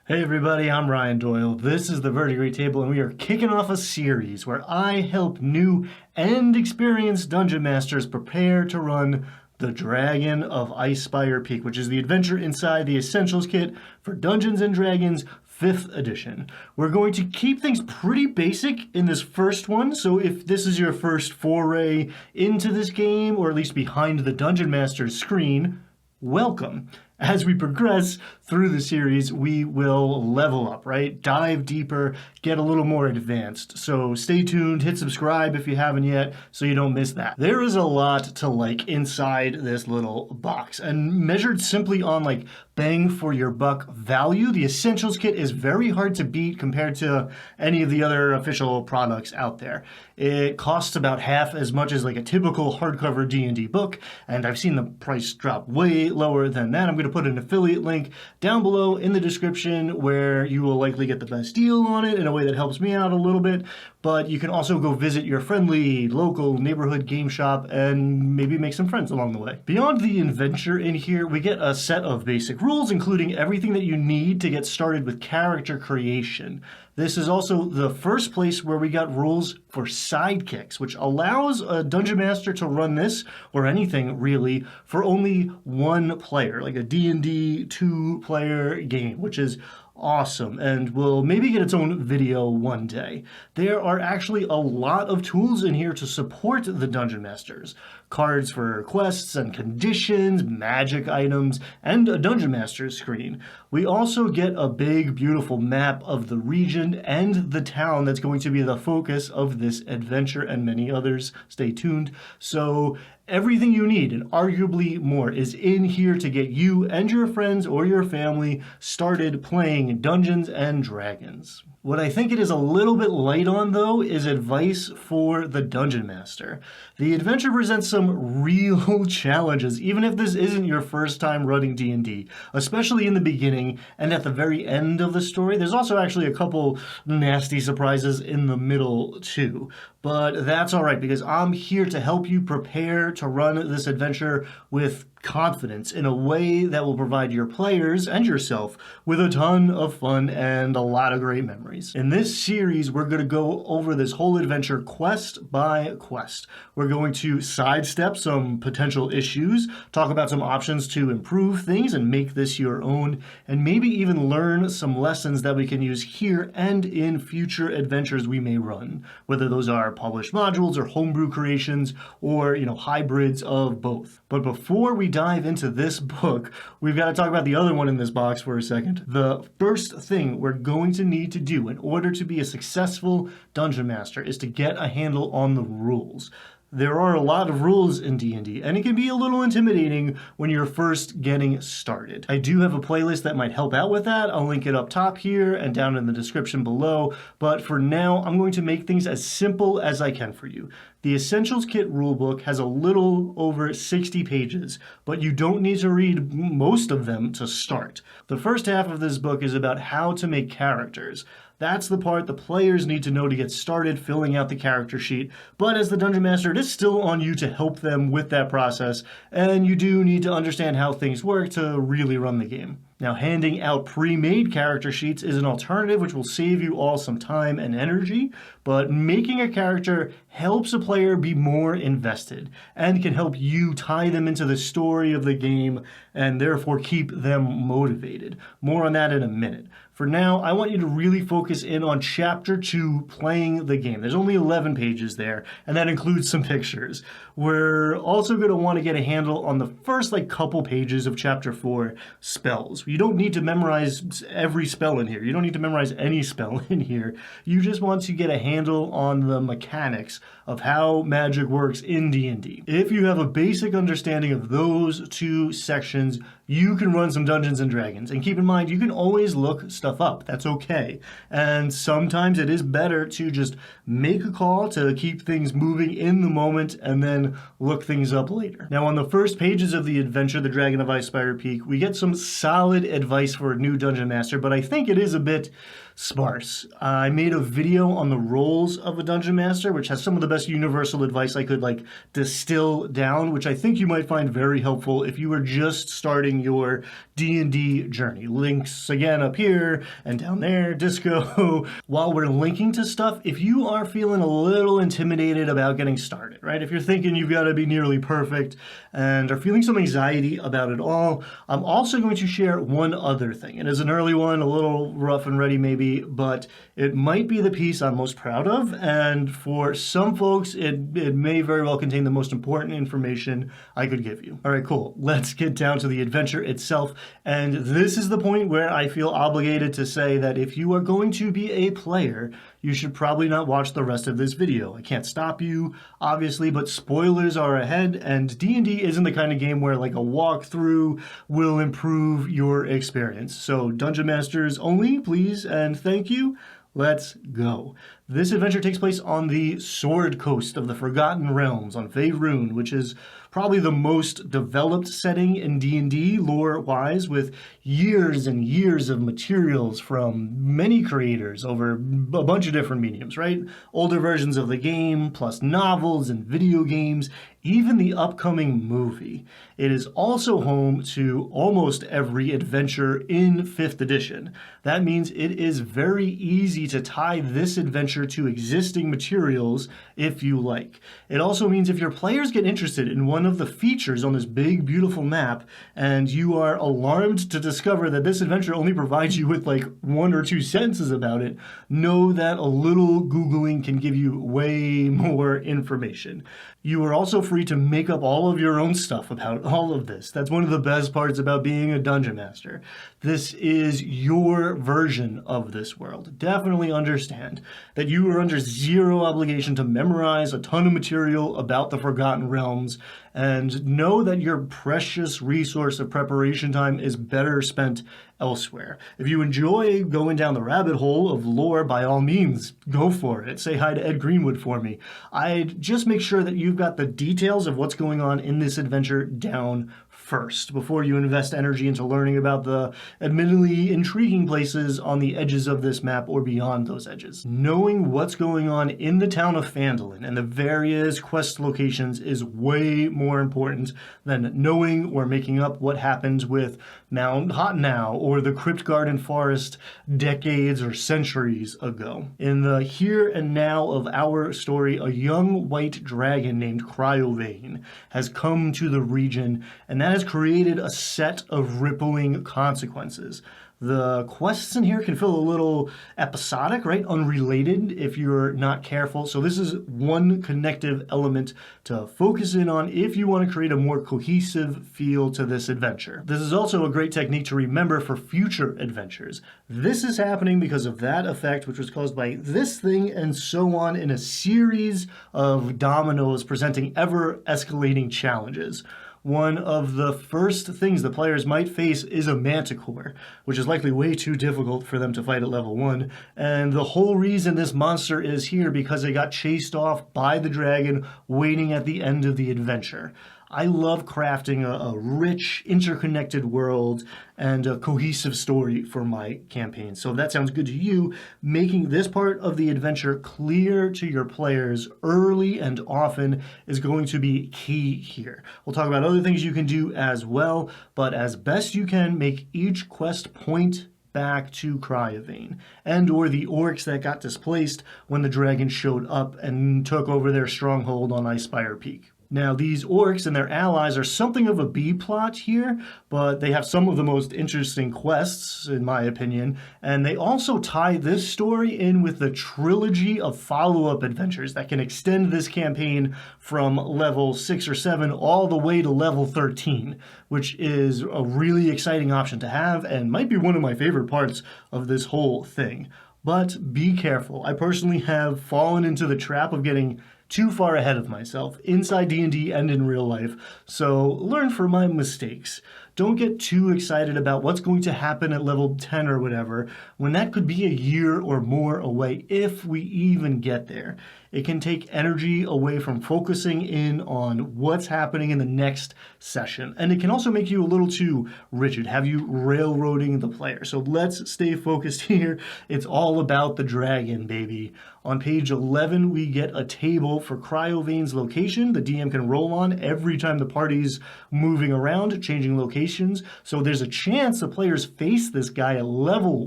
Hey everybody, I'm Ryan Doyle. This is the Verdigris Table, and we are kicking off a series where I help new and experienced dungeon masters prepare to run the Dragon of Icespire Peak, which is the adventure inside the Essentials Kit for Dungeons & Dragons 5th edition. We're going to keep things pretty basic in this first one, so if this is your first foray into this game, or at least behind the Dungeon Master's screen, welcome. As we progress through the series, we will level up, right? Dive deeper, get a little more advanced. So stay tuned, hit subscribe if you haven't yet, so you don't miss that. There is a lot to like inside this little box, and measured simply on like bang for your buck value, the Essentials Kit is very hard to beat compared to any of the other official products out there. It costs about half as much as like a typical hardcover D&D book, and I've seen the price drop way lower than that. I'm going to put an affiliate link down below in the description where you will likely get the best deal on it in a way that helps me out a little bit, but you can also go visit your friendly local neighborhood game shop and maybe make some friends along the way. Beyond the adventure in here, we get a set of basic rules, including everything that you need to get started with character creation. This is also the first place where we got rules for sidekicks, which allows a dungeon master to run this, or anything really, for only one player, like a D&D 2-player game, which is awesome, and will maybe get its own video one day. There are actually a lot of tools in here to support the dungeon masters. Cards for quests and conditions, magic items, and a dungeon master's screen. We also get a big, beautiful map of the region and the town that's going to be the focus of this adventure and many others. Stay tuned. So everything you need, and arguably more, is in here to get you and your friends or your family started playing Dungeons and Dragons. What I think it is a little bit light on, though, is advice for the Dungeon Master. The adventure presents some real challenges, even if this isn't your first time running D&D, especially in the beginning and at the very end of the story. There's also actually a couple nasty surprises in the middle, too. But that's all right, because I'm here to help you prepare to run this adventure with confidence in a way that will provide your players and yourself with a ton of fun and a lot of great memories. In this series, we're going to go over this whole adventure quest by quest. We're going to sidestep some potential issues, talk about some options to improve things and make this your own, and maybe even learn some lessons that we can use here and in future adventures we may run, whether those are published modules or homebrew creations or, hybrids of both. But before we dive into this book, we've got to talk about the other one in this box for a second. The first thing we're going to need to do in order to be a successful dungeon master is to get a handle on the rules. There are a lot of rules in D&D, and it can be a little intimidating when you're first getting started. I do have a playlist that might help out with that. I'll link it up top here and down in the description below, but for now, I'm going to make things as simple as I can for you. The Essentials Kit rulebook has a little over 60 pages, but you don't need to read most of them to start. The first half of this book is about how to make characters. That's the part the players need to know to get started filling out the character sheet, but as the Dungeon Master, it is still on you to help them with that process, and you do need to understand how things work to really run the game. Now, handing out pre-made character sheets is an alternative which will save you all some time and energy, but making a character helps a player be more invested and can help you tie them into the story of the game and therefore keep them motivated. More on that in a minute. For now, I want you to really focus in on Chapter 2, Playing the Game. There's only 11 pages there, and that includes some pictures. We're also going to want to get a handle on the first couple pages of Chapter 4, Spells. You don't need to memorize every spell in here. You don't need to memorize any spell in here. You just want to get a handle on the mechanics of how magic works in D&D. If you have a basic understanding of those two sections, you can run some Dungeons and Dragons. And keep in mind, you can always look stuff up. That's okay. And sometimes it is better to just make a call to keep things moving in the moment and then look things up later. Now, on the first pages of the adventure, The Dragon of Icespire Peak, we get some solid advice for a new Dungeon Master, but I think it is a bit sparse. I made a video on the roles of a Dungeon Master, which has some of the best universal advice I could distill down, which I think you might find very helpful if you were just starting starting your D&D journey. Links again up here and down there, Disco. While we're linking to stuff, if you are feeling a little intimidated about getting started, right? If you're thinking you've got to be nearly perfect and are feeling some anxiety about it all, I'm also going to share one other thing. It is an early one, a little rough and ready maybe, but it might be the piece I'm most proud of, and for some folks, it may very well contain the most important information I could give you. All right, cool. Let's get down to the adventure itself, and this is the point where I feel obligated to say that if you are going to be a player, you should probably not watch the rest of this video. I can't stop you, obviously, but spoilers are ahead, and D&D isn't the kind of game where like a walkthrough will improve your experience. So Dungeon Masters only, please, and thank you. Let's go. This adventure takes place on the Sword Coast of the Forgotten Realms on Faerun, which is probably the most developed setting in D&D lore-wise, with years and years of materials from many creators over a bunch of different mediums, right? Older versions of the game, plus novels and video games, even the upcoming movie. It is also home to almost every adventure in 5th edition. That means it is very easy to tie this adventure to existing materials if you like. It also means if your players get interested in one of the features on this big, beautiful map, and you are alarmed to discover that this adventure only provides you with like 1 or 2 sentences about it, know that a little Googling can give you way more information. You are also free to make up all of your own stuff about all of this. That's one of the best parts about being a dungeon master. This is your version of this world. Definitely understand that you are under zero obligation to memorize a ton of material about the Forgotten Realms, and know that your precious resource of preparation time is better spent elsewhere. If you enjoy going down the rabbit hole of lore, by all means, go for it. Say hi to Ed Greenwood for me. I'd just make sure that you've got the details of what's going on in this adventure down first, before you invest energy into learning about the admittedly intriguing places on the edges of this map or beyond those edges. Knowing what's going on in the town of Phandalin and the various quest locations is way more important than knowing or making up what happens with Mount Hotnow or the Crypt Garden Forest decades or centuries ago. In the here and now of our story, a young white dragon named Cryovain has come to the region, and that has created a set of rippling consequences. The quests in here can feel a little episodic, right? Unrelated if you're not careful. So this is one connective element to focus in on if you want to create a more cohesive feel to this adventure. This is also a great technique to remember for future adventures. This is happening because of that effect, which was caused by this thing, and so on, in a series of dominoes presenting ever-escalating challenges. One of the first things the players might face is a manticore, which is likely way too difficult for them to fight at level 1, and the whole reason this monster is here because it got chased off by the dragon waiting at the end of the adventure. I love crafting a rich, interconnected world and a cohesive story for my campaign. So if that sounds good to you, making this part of the adventure clear to your players early and often is going to be key here. We'll talk about other things you can do as well, but as best you can, make each quest point back to Cryovain, and or the orcs that got displaced when the dragon showed up and took over their stronghold on Icespire Peak. Now, these orcs and their allies are something of a B-plot here, but they have some of the most interesting quests, in my opinion, and they also tie this story in with the trilogy of follow-up adventures that can extend this campaign from level 6 or 7 all the way to level 13, which is a really exciting option to have and might be one of my favorite parts of this whole thing. But be careful. I personally have fallen into the trap of getting too far ahead of myself, inside D&D and in real life, so learn from my mistakes. Don't get too excited about what's going to happen at level 10 or whatever, when that could be a year or more away, if we even get there. It can take energy away from focusing in on what's happening in the next session. And it can also make you a little too rigid, have you railroading the player. So let's stay focused here. It's all about the dragon, baby. On page 11, we get a table for Cryovain's location. The DM can roll on every time the party's moving around, changing location locations, so there's a chance the players face this guy at level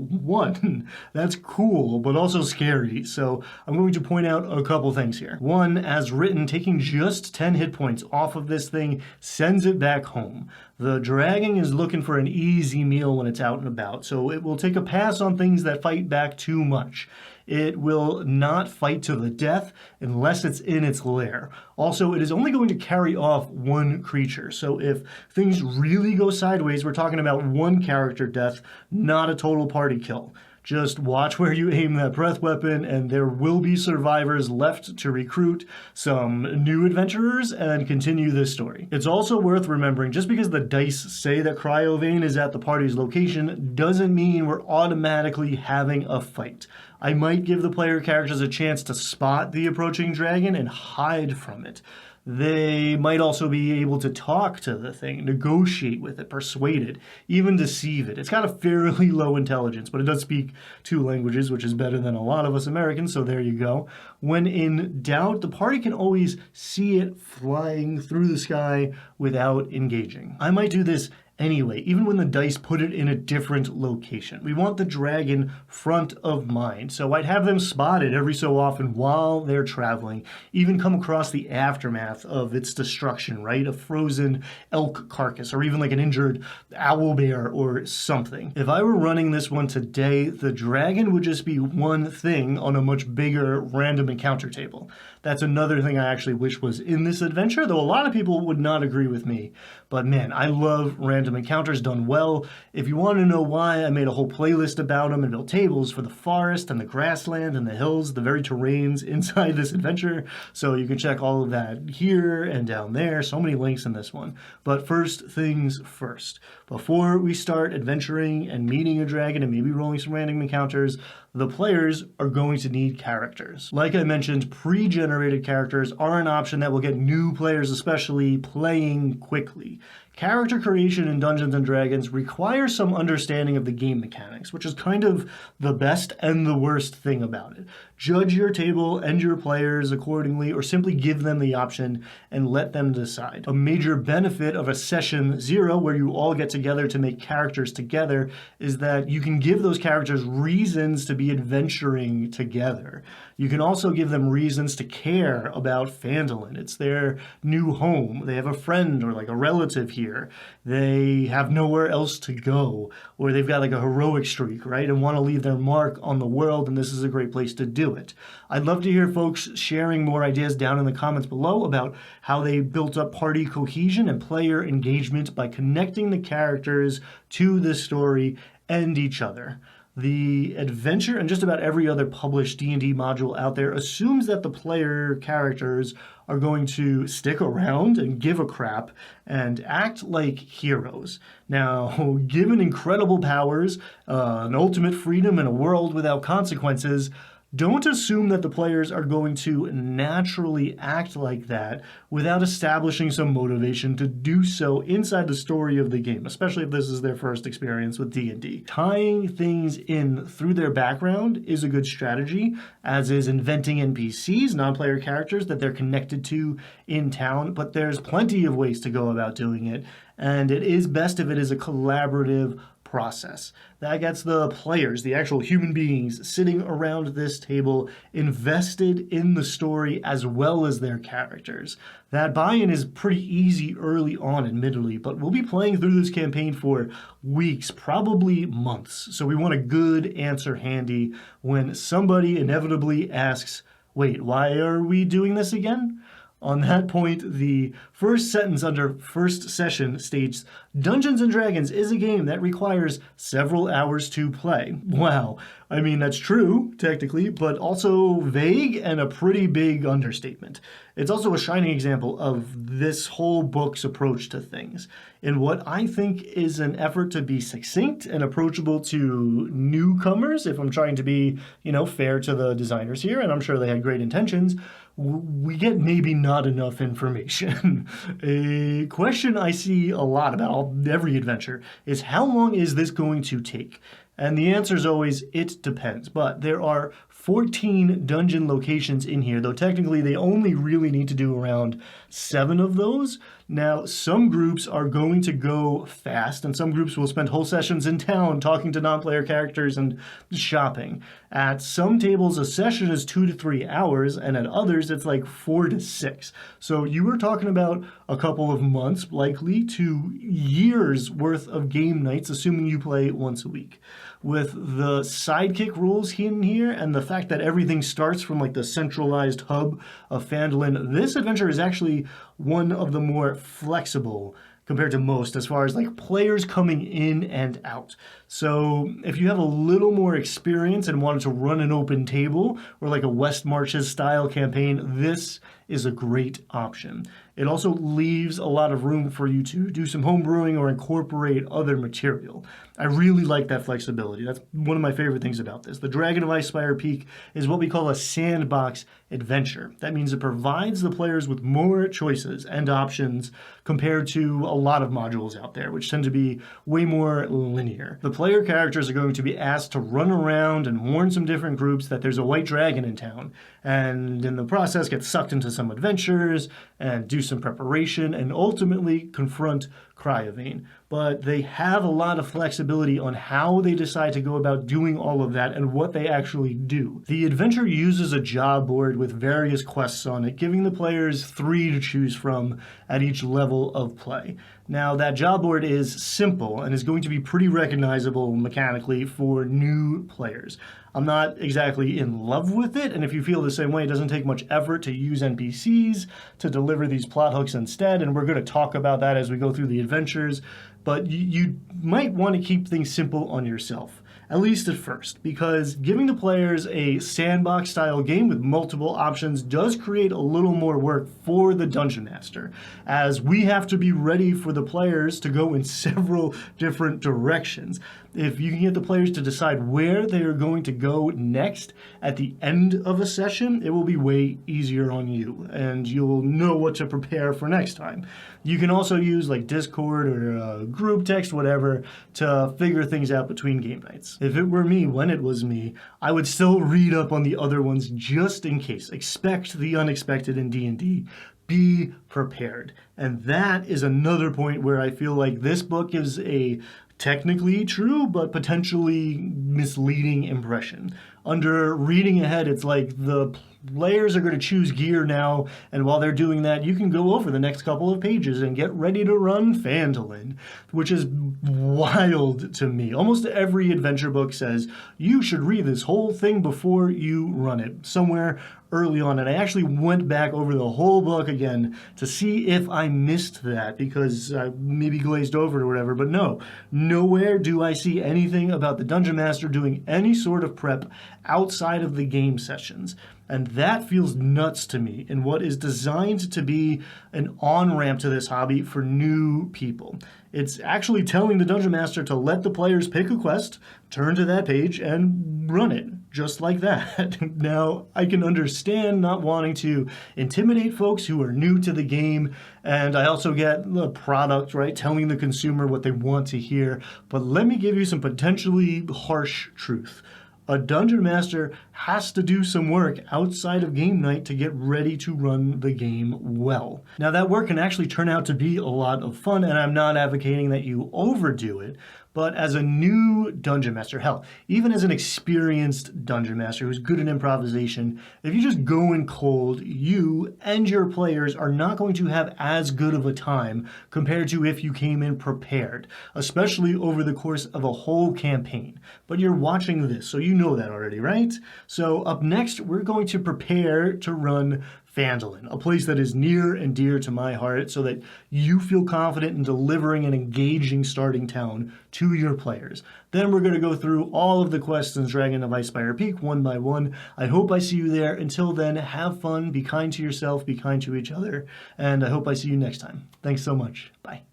1. That's cool, but also scary. So I'm going to point out a couple things here. One, as written, taking just 10 hit points off of this thing sends it back home. The dragon is looking for an easy meal when it's out and about, so it will take a pass on things that fight back too much. It will not fight to the death unless it's in its lair. Also, it is only going to carry off one creature. So if things really go sideways, we're talking about one character death, not a total party kill. Just watch where you aim that breath weapon, and there will be survivors left to recruit some new adventurers and continue this story. It's also worth remembering, just because the dice say that Cryovain is at the party's location doesn't mean we're automatically having a fight. I might give the player characters a chance to spot the approaching dragon and hide from it. They might also be able to talk to the thing, negotiate with it, persuade it, even deceive it. It's got a fairly low intelligence, but it does speak 2 languages, which is better than a lot of us Americans, so there you go. When in doubt, the party can always see it flying through the sky without engaging. I might do this anyway, even when the dice put it in a different location. We want the dragon front of mind, so I'd have them spot it every so often while they're traveling, even come across the aftermath of its destruction, right? A frozen elk carcass, or even like an injured owl bear or something. If I were running this one today, the dragon would just be one thing on a much bigger random encounter table. That's another thing I actually wish was in this adventure, though a lot of people would not agree with me. But man, I love random encounters done well. If you want to know why, I made a whole playlist about them and built tables for the forest and the grassland and the hills, the very terrains inside this adventure. So you can check all of that here and down there. So many links in this one. But first things first. Before we start adventuring and meeting a dragon and maybe rolling some random encounters, the players are going to need characters. Like I mentioned, pre-generated characters are an option that will get new players especially playing quickly. Character creation in Dungeons & Dragons requires some understanding of the game mechanics, which is kind of the best and the worst thing about it. Judge your table and your players accordingly, or simply give them the option and let them decide. A major benefit of a session 0, where you all get together to make characters together, is that you can give those characters reasons to be adventuring together. You can also give them reasons to care about Phandalin. It's their new home. They have a friend or like a relative here. They have nowhere else to go, or they've got like a heroic streak, right? And want to leave their mark on the world, and this is a great place to do it. I'd love to hear folks sharing more ideas down in the comments below about how they built up party cohesion and player engagement by connecting the characters to the story and each other. The adventure and just about every other published D&D module out there assumes that the player characters are going to stick around and give a crap and act like heroes. Now, given incredible powers, an ultimate freedom, and a world without consequences, don't assume that the players are going to naturally act like that without establishing some motivation to do so inside the story of the game, especially if this is their first experience with D&D. Tying things in through their background is a good strategy, as is inventing NPCs, non-player characters that they're connected to in town, but there's plenty of ways to go about doing it, and it is best if it is a collaborative process. That gets the players, the actual human beings sitting around this table, invested in the story as well as their characters. That buy-in is pretty easy early on, admittedly, but we'll be playing through this campaign for weeks, probably months, so we want a good answer handy when somebody inevitably asks, "Wait, why are we doing this again?" On that point, the first sentence under first session states, "Dungeons & Dragons is a game that requires several hours to play." Wow, I mean, that's true, technically, but also vague and a pretty big understatement. It's also a shining example of this whole book's approach to things, in what I think is an effort to be succinct and approachable to newcomers, if I'm trying to be, fair to the designers here, and I'm sure they had great intentions. We get maybe not enough information. A question I see a lot about every adventure is, how long is this going to take? And the answer is always, it depends. But there are 14 dungeon locations in here, though technically they only really need to do around 7 of those. Now, some groups are going to go fast, and some groups will spend whole sessions in town talking to non-player characters and shopping. At some tables, a session is 2 to 3 hours, and at others, it's like 4 to 6. So you were talking about a couple of months, likely, to years worth of game nights, assuming you play once a week. With the sidekick rules in here and the fact that everything starts from like the centralized hub of Phandalin, this adventure is actually one of the more flexible compared to most as far as like players coming in and out. So if you have a little more experience and wanted to run an open table or like a West Marches style campaign, this is a great option. It also leaves a lot of room for you to do some home brewing or incorporate other material. I really like that flexibility. That's one of my favorite things about this. The Dragon of Icespire Peak is what we call a sandbox adventure. That means it provides the players with more choices and options compared to a lot of modules out there, which tend to be way more linear. The player characters are going to be asked to run around and warn some different groups that there's a white dragon in town, and in the process get sucked into some adventures and do some preparation and ultimately confront Cryovain. But they have a lot of flexibility on how they decide to go about doing all of that and what they actually do. The adventure uses a job board with various quests on it, giving the players 3 to choose from at each level of play. Now, that job board is simple and is going to be pretty recognizable mechanically for new players. I'm not exactly in love with it, and if you feel the same way, it doesn't take much effort to use NPCs to deliver these plot hooks instead, and we're going to talk about that as we go through the adventures, but you might want to keep things simple on yourself, at least at first, because giving the players a sandbox-style game with multiple options does create a little more work for the Dungeon Master, as we have to be ready for the players to go in several different directions. If you can get the players to decide where they are going to go next at the end of a session, it will be way easier on you, and you'll know what to prepare for next time. You can also use like Discord or group text, whatever, to figure things out between game nights. If it were me, when it was me, I would still read up on the other ones just in case. Expect the unexpected in D&D. Be prepared. And that is another point where I feel like this book is a technically true, but potentially misleading impression. Under reading ahead, it's like the players are going to choose gear now, and while they're doing that, you can go over the next couple of pages and get ready to run Phandalin, which is wild to me. Almost every adventure book says you should read this whole thing before you run it, somewhere early on, and I actually went back over the whole book again to see if I missed that because I maybe glazed over it or whatever, but no, nowhere do I see anything about the Dungeon Master doing any sort of prep outside of the game sessions. And that feels nuts to me in what is designed to be an on-ramp to this hobby for new people. It's actually telling the Dungeon Master to let the players pick a quest, turn to that page, and run it, just like that. Now, I can understand not wanting to intimidate folks who are new to the game, and I also get the product, right, telling the consumer what they want to hear, but let me give you some potentially harsh truth. A Dungeon Master has to do some work outside of game night to get ready to run the game well. Now, that work can actually turn out to be a lot of fun, and I'm not advocating that you overdo it, but as a new Dungeon Master, hell, even as an experienced Dungeon Master who's good at improvisation, if you just go in cold, you and your players are not going to have as good of a time compared to if you came in prepared, especially over the course of a whole campaign. But you're watching this, so you know that already, right? So up next, we're going to prepare to run Phandalin, a place that is near and dear to my heart so that you feel confident in delivering an engaging starting town to your players. Then we're going to go through all of the quests in Dragon of Icespire Peak one by one. I hope I see you there. Until then, have fun, be kind to yourself, be kind to each other, and I hope I see you next time. Thanks so much. Bye.